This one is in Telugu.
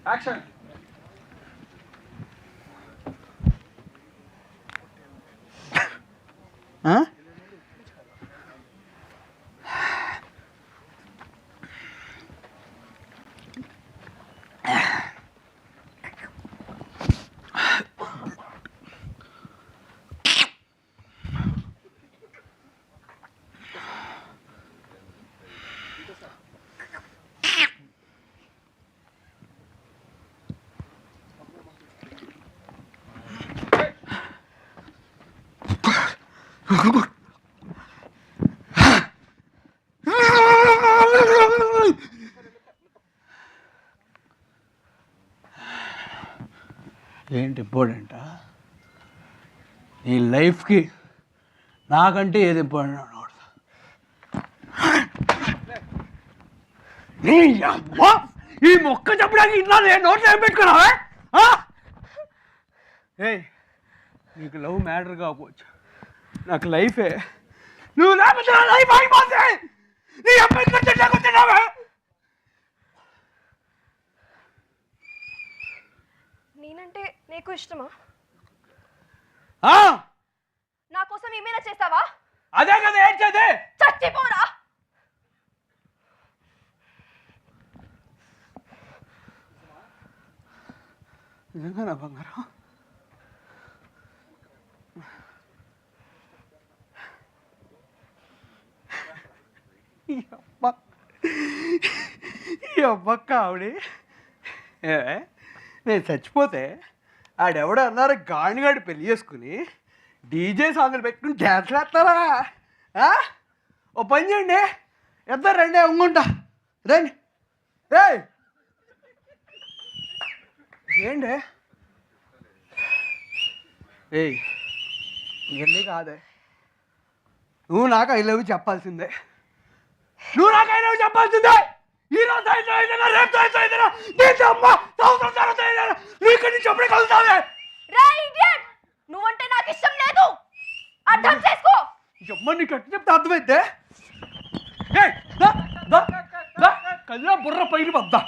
యాక్షన్. ఏంటి ఇంపార్టెంటా? నీ లైఫ్కి నాకంటే ఏది ఇంపార్టెంట్ అన్నమాట. ఈ మొక్క చెప్పడానికి ఇన్నా నేను నోట్లో ఏం పెట్టుకున్నావే? ఏయ్, నీకు లవ్ మ్యాటర్ కాకపోవచ్చు, నాకు లైఫే. నువ్వు లేకపోతే నా లైఫ్ అయిపోతే నీ అమ్మాయి కూర్చున్నావే. నేనంటే నీకు ఇష్టమా? ఆ, నా కోసం ఏమైనా చేస్తావా? అదే కదా ఏడ్చేది. చచ్చిపోరా. నిజంగా నా బంగారం. ఈ అబ్బక్క ఆవిడ నేను చచ్చిపోతే ఆడెవడో అన్నారు గాడిగాడి పెళ్లి చేసుకుని డీజే సాంగ్లు పెట్టుకుని డ్యాన్స్ వేస్తారా? ఓ పని చేయండి, ఇద్దరు రండి, ఉంగుంటా రండి. ఏయ్ ఏంటి? ఏయ్ ఇవన్నీ కాదే, నువ్వు నాకు ఐ లవ్ చెప్పాల్సిందే. నువ్వు నాకు ఐ లవ్ చెప్పాల్సిందే. ఈరోజు అయినా రేపు అయినా నీకు అమ్మ సంవత్సరం తర్వాత అయినా నీకు నుంచి ఎప్పుడే కలుగుతావే. నువ్వంటే నాకు ఇష్టం లేదు, అర్థం చేసుకో. అమ్మ నీకు ఎట్టు చెప్తే అర్థమైతే కళ్ళ బుర్ర పైన వద్దా.